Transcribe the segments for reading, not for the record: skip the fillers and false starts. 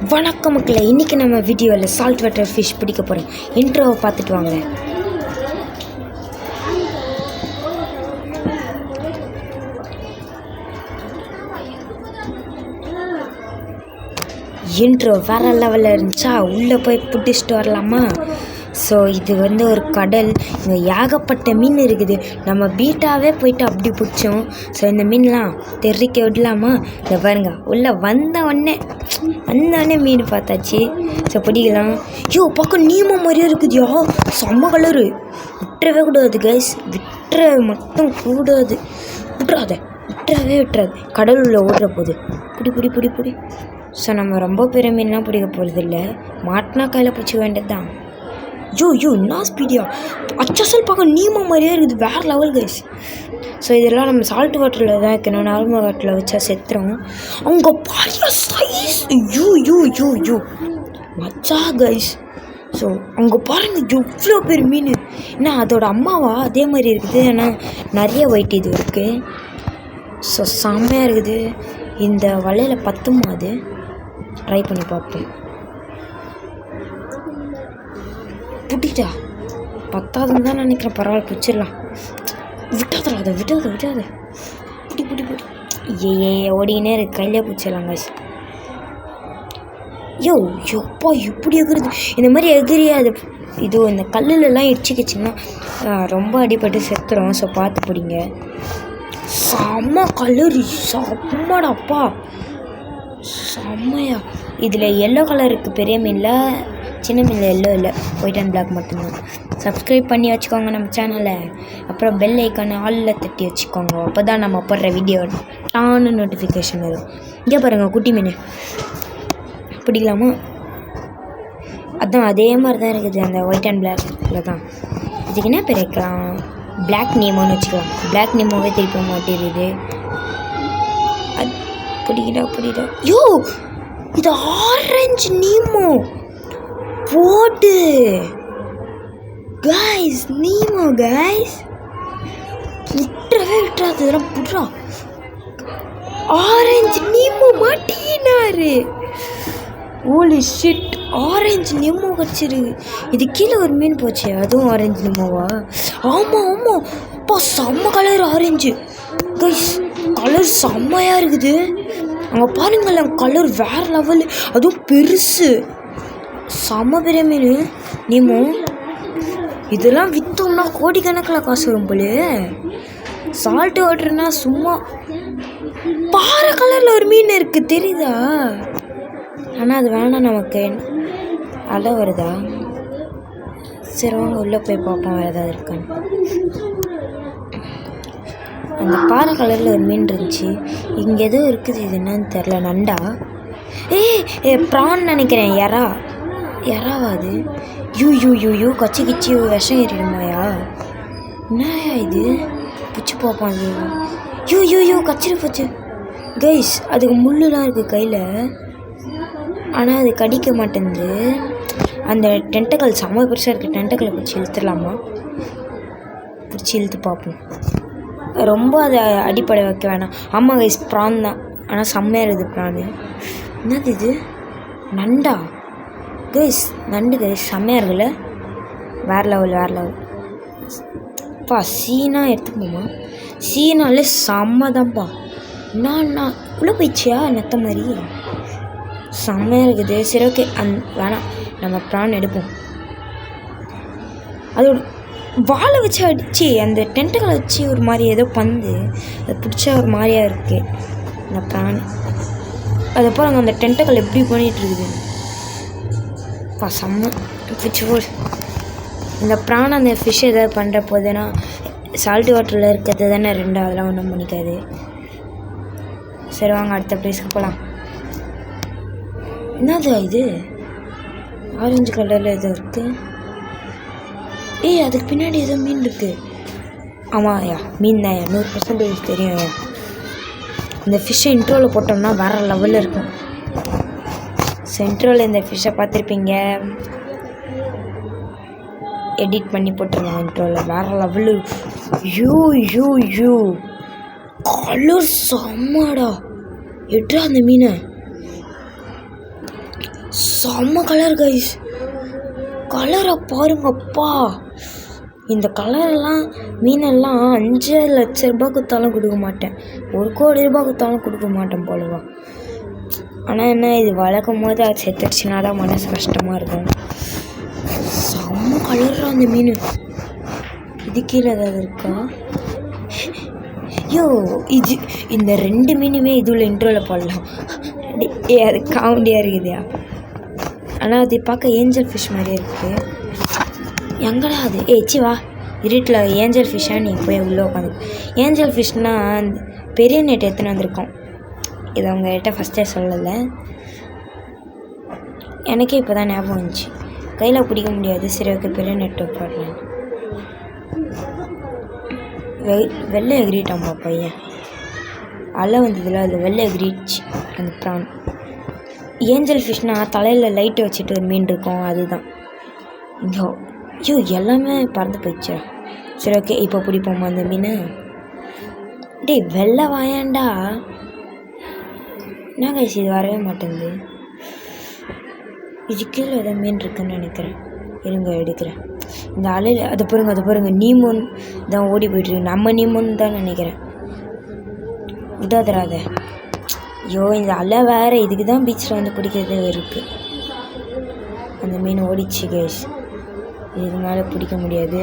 வணக்கம் மக்களே, இன்றைக்கி நம்ம வீடியோவில் சால்ட் வாட்டர் ஃபிஷ் பிடிக்க போகிறோம். இன்ட்ரோவை பார்த்துட்டு வாங்க. இன்ட்ரோ வேறு லெவலில் இருந்துச்சா, உள்ளே போய் பிடிச்சிட்டு வரலாமா? ஸோ இது ஒரு கடல், இங்கே ஏகப்பட்ட மீன் இருக்குது. நம்ம பீட்டாவே போயிட்டு அப்படி பிடிச்சோம். ஸோ இந்த மீன்லாம் தெரிக்க விடலாமா? இந்த பாருங்க, உள்ளே வந்தவொடனே மீன் பார்த்தாச்சு. ஸோ பிடிக்கலாம். ஐயோ பார்க்க நீமோ மாதிரியே இருக்குதுயா, செம்ம கலரு. விட்டுறவே கூடாது கைஸ், விட்டுற மட்டும் கூடாது. விட்டுறவே கடல் உள்ள ஓடுற போது பிடி. ஸோ நம்ம ரொம்ப பெரிய மீன்லாம் பிடிக்க போகிறது இல்லை, மாட்டினா கையில் பிடிச்ச வேண்டியது தான். யோ என்ன ஸ்பீடியா, அச்சல் பார்க்க நீமா மாதிரியே இருக்குது, வேறு லெவல் கைஸ். ஸோ இதெல்லாம் நம்ம சால்ட் வாட்டரில் தான் வைக்கணும், நார்மல் வாட்டரில் வச்சா செத்துறோம். அவங்க பாரிய சைஸ், யூ மச்சா கைஸ். ஸோ அவங்க பாருங்கள் எவ்வளோ பெரிய மீன். ஏன்னா அதோட அம்மாவா அதே மாதிரி இருக்குது, ஆனால் நிறைய ஒயிட் இது இருக்குது. ஸோ செம்மையாக இருக்குது. இந்த வலையில் பத்துமா, அது ட்ரை பண்ணி பார்ப்பேன். புட்டிட்டா பத்தாதுன்னு தான் நினைக்கிறேன். பரவாயில்ல, பிடிச்சிடலாம். விட்டாத புடி ஏ ஓடினே இருக்கு, கையிலே பிடிச்சிடலாம் கைஸ். எப்பா இப்படி எகுறது, இந்த மாதிரி எகிரியா அது இது இந்த கல்லுலலாம் இடிச்சிக்கிச்சிங்கன்னா ரொம்ப அடிபட்டு செத்துரும். ஸோ பார்த்து பிடிங்க. செம்ம கலரு, செம்மடாப்பா, செம்மையா. இதில் எல்லோ கலர் இருக்குது பெரிய மீனில், சின்ன மீனில் எல்லோ இல்லை, ஒயிட் அண்ட் பிளாக் மட்டும்தான். சப்ஸ்கிரைப் பண்ணி வச்சுக்கோங்க நம்ம சேனலை. அப்புறம் பெல் ஐக்கானை ஆலில் தட்டி வச்சுக்கோங்க, அப்போ தான் நம்ம போடுற வீடியோ டான்னு நோட்டிஃபிகேஷன் வரும். இங்கே பாருங்கள், குட்டி மீன் பிடிக்கலாமா? அதான் அதே மாதிரி தான் இருக்குது, அந்த ஒயிட் அண்ட் பிளாக்கில் தான். இதுக்கு என்ன பேர் வைக்கலாம்? பிளாக் நீமோன்னு வச்சுக்கலாம். பிளாக் நீமோவே திருப்பி மாட்டிடுது. அது பிடிக்கிட்டா. யோ இது ஆரஞ்சு நீமோ போட்டு கைஸ், நீமோ கைஸ், விட்டுறாது இதெல்லாம் புட்றா. ஆரஞ்சு நீமோ மாட்டினாரு. ஓலி ஷிட், ஆரஞ்சு நீமோ கடிச்சிருக்கு. இது கீழே ஒரு மீன் போச்சு, அதுவும் ஆரஞ்சு நீமோவா? ஆமாம் அப்பா, செம்ம கலர் ஆரஞ்சு கைஸ், கலர் செம்மையாக இருக்குது. அங்கே பாருங்களேன், கலர் வேறு லெவலு, அதுவும் பெருசு, செம்ம பெரிய மீன் நீமோ. இதெல்லாம் விற்றோம்னா கோடிக்கணக்கில் காசு வரும் போலே. சால்ட் வாட்டர்னா சும்மா பாறை கலரில் ஒரு மீன் இருக்குது, தெரியுதா? ஆனால் அது வேணாம் நமக்கு. அலை வருதா? சரி வாங்க உள்ளே போய் பார்ப்போம் வேறு ஏதாவது இருக்கான்னு. அந்த பாறை கலரில் ஒரு மீன் இருந்துச்சு, இங்கே எதோ இருக்குது, இது என்னன்னு தெரில. நண்டா? ப்ரான் நினைக்கிறேன். யாராவா அது? யூ கச்சி விஷம் ஏறிடுமாயா? என்னயா இது? பிடிச்சி பார்ப்போம். அது யூ கச்சிரு போச்சு கைஸ். அதுக்கு முள்ளுலாம் இருக்குது கையில், ஆனால் அது கடிக்க மாட்டேங்குது. அந்த டென்டக்கல் செம்ம பெருசாக இருக்குது. டென்டக்கலை பிடிச்சி இழுத்துடலாமா? பிடிச்சி இழுத்து பார்ப்போம். ரொம்ப அதை அடிப்படை வைக்க வேணாம். ஆமாம் கைஸ், ப்ரான் தான், ஆனால் செம்மையாக இருக்குது ப்ரான். என்னது இது? நண்டா கைஸ்? நண்டு கைஸ், செம்மையாக இருக்குல்ல, வேறு லெவல். பா சீனா எடுத்துக்கணுமா? சீனாலே செம்ம தான்ப்பா. நான் உள்ளே போயிடுச்சியா நெத்த மாதிரி, செம்மையாக இருக்குது. சரி ஓகே, வேணாம், நம்ம ப்ரான் எடுப்போம். அதோட வாழை வச்சு அடித்து அந்த டென்ட்டுகளை வச்சு ஒரு மாதிரி ஏதோ பந்து அதை பிடிச்சா ஒரு மாதிரியாக இருக்குது இந்த ப்ரான். அதை பாருங்க, அந்த டென்ட்டுகள் எப்படி பண்ணிகிட்ருக்குது. செம்ம பிடிச்சி போடு இந்த ப்ரான். அந்த ஃபிஷ் எதாவது பண்ணுற போதுன்னா சால்ட் வாட்டரில் இருக்கிறது தானே ரெண்டு, அதெல்லாம் ஒன்றும் பண்ணிக்காது. சரி வாங்க அடுத்த ப்ளேஸ்க்கு போகலாம். என்னது இது? ஆரஞ்சு கலரில் எதோ இருக்குது. அதுக்கு பின்னாடி ஏதோ மீன் இருக்குது. ஆமாம்யா, மீன் தான் 100% தெரியும். இந்த ஃபிஷ்ஷை இன்ட்ரோவில் போட்டோம்னா வேறு லெவலில் இருக்கும். இன்ட்ரோவில் இந்த ஃபிஷ்ஷை பார்த்துருப்பீங்க, எடிட் பண்ணி போட்டுருவாங்க இன்ட்ரோவில், வேறு லெவலு. You colour செம்மடா. எட்ரா அந்த மீனை செம்ம கலர் கைஸ், கலரை பாருங்கப்பா. இந்த கலரெல்லாம் மீனெல்லாம் 5 லட்ச ரூபாய் கொடுத்தாலும் கொடுக்க மாட்டேன், 1 கோடி ரூபாய் கொடுத்தாலும் கொடுக்க மாட்டேன் போலவா. ஆனால் என்ன, இது வளர்க்கும் போது அது செத்துடுச்சுன்னா தான் மனசு கஷ்டமாக இருக்கும். செம்ம கலர்றான் அந்த மீன். இது கீழே ஏதாவது இருக்கா? ஐயோ, இது இந்த 2 மீனுமே இதுல இன்ட்ரோவில் போடலாம். அது காமெடியாக இருக்குதுயா. ஆனால் அது பார்க்க ஏஞ்சல் ஃபிஷ் மாதிரியே இருக்குது. எங்கடா அது? வா, இருட்டில் ஏஞ்சல் ஃபிஷ்ஷாக நீ போய் உள்ளே உட்காந்து. ஏஞ்சல் ஃபிஷ்னால் பெரிய நெட் எடுத்துன்னு வந்திருக்கோம். இதை அவங்ககிட்ட ஃபஸ்ட்டே சொல்லலை, எனக்கே இப்போ தான் ஞாபகம் வந்துச்சு. கையில் பிடிக்க முடியாது, சரி ஓகே பெரிய நெட்டு போடலாம். வெள்ளை எகிரிட்டாம்பா பையன், அலை வந்ததில் அதில் வெள்ளை எகிரிச்சு அந்த ப்ரான். ஏஞ்சல் ஃபிஷ்னால் தலையில் லைட்டு வச்சுட்டு ஒரு மீன் இருக்கும், அதுதான். ஐயோ எல்லாமே பறந்து போயிடுச்சா. சரி ஓகே, இப்போ பிடிப்போமா அந்த மீன். டேய் வெள்ளை வாயாண்டா, என்ன கைஸ் இது வரவே மாட்டேங்குது. இது கீழே ஏதோ மீன் இருக்குன்னு நினைக்கிறேன், இருங்க எடுக்கிறேன். இந்த அலையில் அதை பாருங்க நீமோன் தான் ஓடி போய்ட்டுருக்கு, நம்ம நீமோன்னு தான் நினைக்கிறேன். விடாதராத. ஐயோ இந்த அலை வேறு, இதுக்கு தான் பீச்சில் வந்து பிடிக்கிறது இருக்குது. அந்த மீன் ஓடிச்சு கைஸ், இதுக்கு மேலே பிடிக்க முடியாது.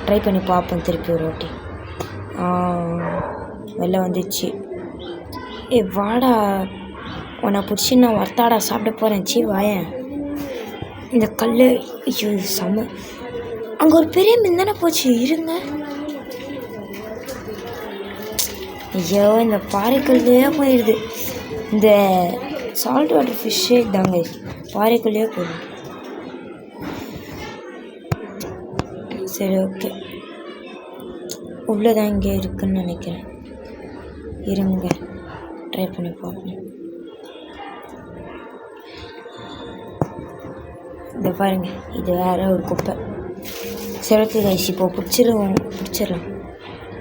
ட்ரை பண்ணி பார்ப்போம் திருப்பி ஒரு வாட்டி. வெளில வந்துச்சு. வாடா, உன்னை பிடிச்சி நான் வர்த்தாடா சாப்பிட போகிறேன். வாயேன். இந்த கல், ஐயோ செம்ம. அங்கே ஒரு பெரிய மீன் தானே போச்சு, இருங்க. ஐயோ இந்த பாறைக்கல்லே போயிடுது. இந்த சால்ட் வாட்டர் ஃபிஷ்ஷே இதாங்க, பாறைக்குள்ளேயே போயிடும். சரி ஓகே, உள்ளதான் இங்கே இருக்குன்னு நினைக்கிறேன், இருங்க ட்ரை பண்ணி பார்ப்போம். இதை பாருங்க, இது வேற ஒரு குப்பை. சிறப்பு கைசி, இப்போ பிடிச்சிடலாம்.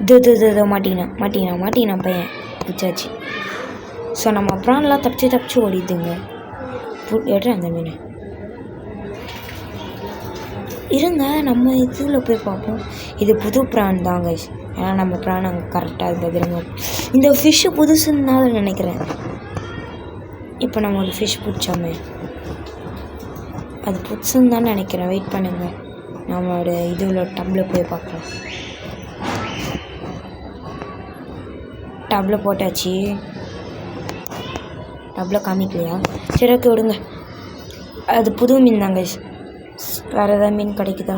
இதோ மாட்டினா பையன் பிடிச்சாச்சு. ஸோ நம்ம ப்ரான்லாம் தப்பிச்சு ஓடிதுங்க. எடுறேன் அந்த மீன். இருங்க நம்ம இதில் போய் பார்ப்போம். இது புது ப்ரான் தாங்க, ஏன்னா நம்ம ப்ரான் அங்கே கரெக்டாக பத்திரமா. இந்த ஃபிஷ்ஷு புதுசுன்னு தான் நினைக்கிறேன். இப்போ நம்ம ஒரு ஃபிஷ் பிடிச்சோமே, அது புதுசுன்னு தான் நினைக்கிறேன். வெயிட் பண்ணுங்க, நம்மளோட இதில் டப்பில் போய் பார்க்கலாம். டப்பில் போட்டாச்சு, டப்பில் காமிக்கலையா? சரி ஓகே விடுங்க. அது புது மீன் தாங்க. வேறு ஏதாவது மீன் கிடைக்குதா?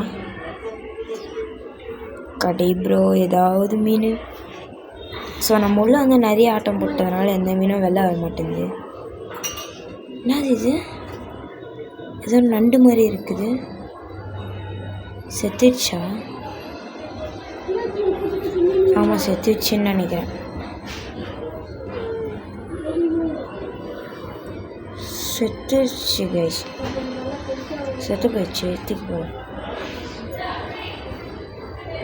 கடை ப்ரோ, ஏதாவது மீன். ஸோ நம்ம உள்ள வந்து நிறைய ஆட்டம் போட்டதுனால எந்த மீனும் வெளில வர மாட்டேங்குது. என்னது இது? ஏதோ நண்டு மாதிரி இருக்குது. செத்துடுச்சா? ஆமாம் செத்துடுச்சுன்னு நினைக்கிறேன். செத்துடுச்சு கைஸ், செத்து போயிடுச்சு. தூக்கி போகலாம்.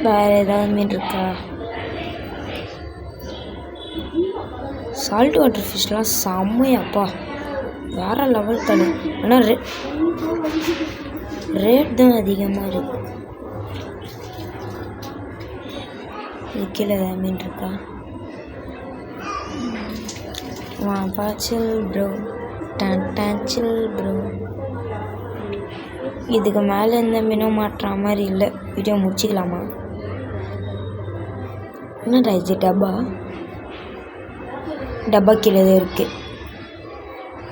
வேறு ஏதாவது மீன் இருக்கா? சால்ட் வாட்டர் ஃபிஷ்லாம் செம்மையாப்பா, வேறு லெவல் தலை. ஆனால் ரேட் தான் அதிகமாக இருக்கு. இது கீழே ஏதாவது மீன் இருக்கா? பாச்சில் ப்ரோ, டான்சில் ப்ரோ. இதுக்கு மேலே எந்த மீனும் மாட்டுற மாதிரி இல்லை. வீடியோ முடிச்சிக்கலாமா? என்னடா இது? டப்பா கீழே தான் இருக்குது.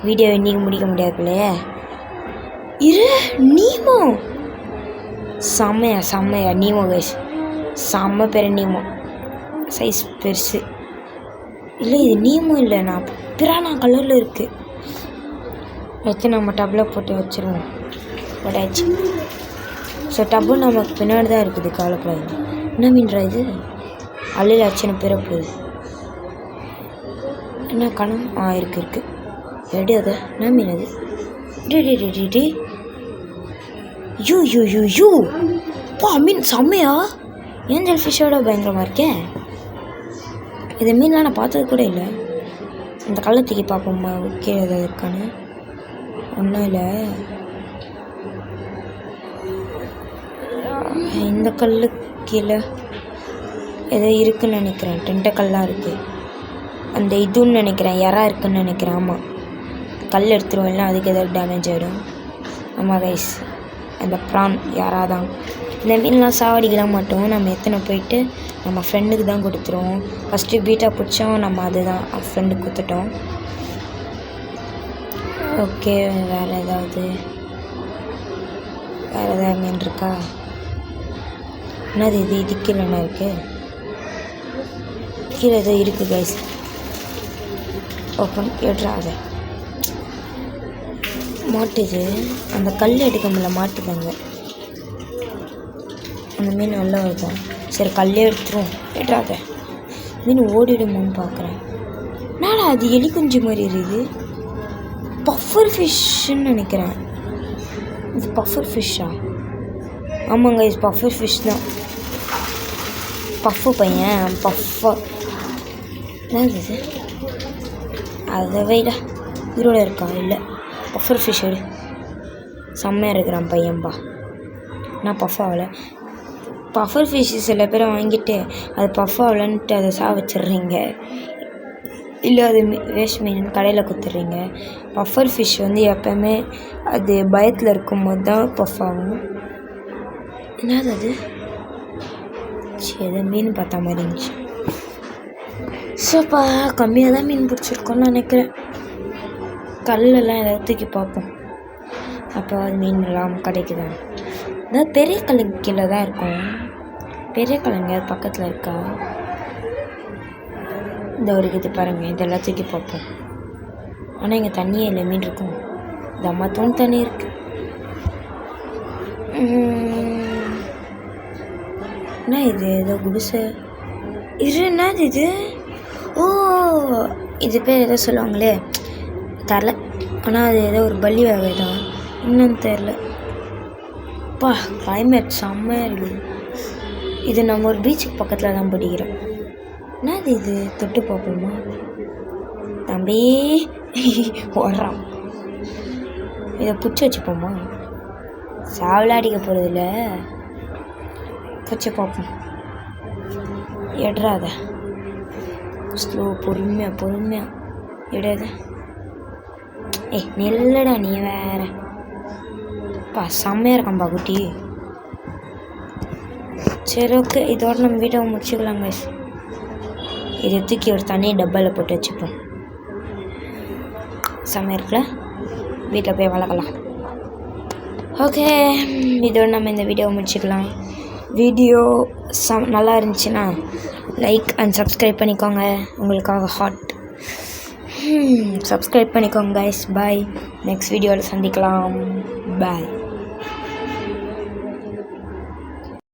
வீடியோ இன்றைக்கி முடிக்க முடியாதுலையே. நீமோ செம்மையா நீமோ கைஸ், செம்ம பெரிய நீமோ, சைஸ் பெருசு. இல்லை இது நீமோ இல்லை, நான் பிரானா கலரில் இருக்குது. வச்சு நம்ம டப்பில் போட்டு வச்சுருவோம். போட்டாச்சு. ஸோ டப்பு நமக்கு பின்னாடி தான் இருக்குது, கவலைப்படாது. என்ன மீன்றா இது? அள்ளியில் அச்சுன்னு பிற போகுது. என்ன கணம்? இருக்குது ரெடி. அதை என்ன மீன் அது? டி யூ பா, மீன் செம்மையா, ஏஞ்சல் ஃபிஷ்ஷோட பயங்கரமாக இருக்கேன். இது மீன்லாம் நான் பார்த்தது கூட இல்லை. இந்த கல்லை தூக்கி பார்ப்போம்மா கீழே ஏதாவது இருக்கான்னு. ஒன்றும் இல்லை. இந்த கல்லு கீழே ஏதோ இருக்குதுன்னு நினைக்கிறேன். 2 கல்லாம் இருக்குது. அந்த இதுன்னு நினைக்கிறேன், இறா இருக்குதுன்னு நினைக்கிறேன். ஆமாம், கல் எடுத்துருவோம், இல்லை அதுக்கு ஏதாவது டேமேஜ் ஆகிடும். ஆமாம் கைஸ், அந்த ப்ரான் இறா தான். இந்த மீன்லாம் சாவடிக்கலாம் மாட்டோம். நம்ம எத்தனை போயிட்டு நம்ம ஃப்ரெண்டுக்கு தான் கொடுத்துருவோம். ஃபஸ்ட்டு பீட்டா பிடிச்சோம், நம்ம அதுதான் ஃப்ரெண்டுக்கு கொடுத்துட்டோம். ஓகே, வேறு ஏதாவது மீன் இருக்கா? என்னது இது கீழே என்ன இருக்குது? கீழே ஏதோ இருக்குது கைஸ். ஓப்பன் எடுறாத மாட்டுது. அந்த கல் எடுக்க முடியல, மாட்டுதாங்க. அந்த மீன் நல்லா இருக்கும். சரி, கல்லே எடுத்துரும். எடுறாத. மீன் ஓடிடுமோன்னு பார்க்குறேன். நாடா அது எலி குஞ்சு மாதிரி இருக்குது. பஃபர் ஃபிஷ்ஷுன்னு நினைக்கிறேன். இது பஃபர் ஃபிஷ்ஷா? ஆமாங்க, இது பஃபர் ஃபிஷ் தான். பஃப்பு பையன், பஃபர். என்னது இது? அதை வைடா. உயிரோட இருக்கா? இல்லை, பஃபர் ஃபிஷ் எடு. செம்மையாக இருக்கிறான் பையன்பா. நான் பஃப் ஆகலை. பஃபர் ஃபிஷ் சில பேரை வாங்கிட்டு அது பஃப் ஆகலன்ட்டு அதை வச்சிட்றீங்க. இல்லை அது வேஸ்ட் மீன் கடையில் கொடுத்துட்றீங்க. பஃபர் ஃபிஷ் வந்து எப்போவுமே அது பயத்தில் இருக்கும்போது தான் பஃப் ஆகும். என்னது அது? சரி, எதை மீன் பார்த்தா மாதிரி இருந்துச்சு. சோப்பா, கம்மியாக தான் மீன் பிடிச்சிருக்கோன்னு நினைக்கிறேன். கல்லெல்லாம் ஏதாவது தூக்கி பார்ப்போம். அப்போ அது மீன் எல்லாம் கிடைக்குதான். அதாவது பெரிய கல்லுக்கு கீழே தான் இருக்கும். பெரிய கல்லுங்க அது பக்கத்தில் இருக்கா? இந்த ஒரு இது பாருங்கள், இதெல்லாம் தூக்கி பார்ப்போம். ஆனால் இங்கே தண்ணியே இல்லை, மீன் இருக்கும். தம்மாத்தோன்னு தண்ணி இருக்குது. என்ன இது? ஏதோ குடிசை. என்னது இது? ஓ, இது பேர் ஏதோ சொல்லுவாங்களே, தரல. ஆனால் அது ஏதோ ஒரு பள்ளி வகை தான், இன்னும் தெரில. அப்பா, கிளைமேட் செம்மையாக இருக்குது. இது நம்ம ஒரு பீச்சுக்கு பக்கத்தில் தான் படிக்கிறோம். என்னது இது? தொட்டு பார்ப்போமா? தம்பி ஓடுறான். இதை பிடிச்சி வச்சுப்போமா? சாவலாடிக்க போகிறதில்ல, பிடிச்சி பார்ப்போம். எடுறாத. ஸ்லோ, பொறுமையாக எடாத. நெல்லடா நீ வேற. பா, செம்மையாக இருக்கான்பா குட்டி. சரி, ஓகே, இதோட நம்ம வீட்டை முடிச்சுக்கலாம் கைஸ். இதை தூக்கி ஒரு தனி டப்பாவில் போட்டு வச்சுப்போம். செம்மையாக இருக்குல்ல? வீட்டில் போய் வளர்க்கலாம். ஓகே, இதோட நம்ம இந்த வீடியோவை முடிச்சுக்கலாம். வீடியோ நல்லா இருந்துச்சுன்னா லைக் அண்ட் சப்ஸ்கிரைப் பண்ணிக்கோங்க. உங்களுக்காக ஹாட் சப்ஸ்கிரைப் பண்ணிக்கோங்க கைஸ். பாய். நெக்ஸ்ட் வீடியோவில் சந்திக்கலாம். பாய்.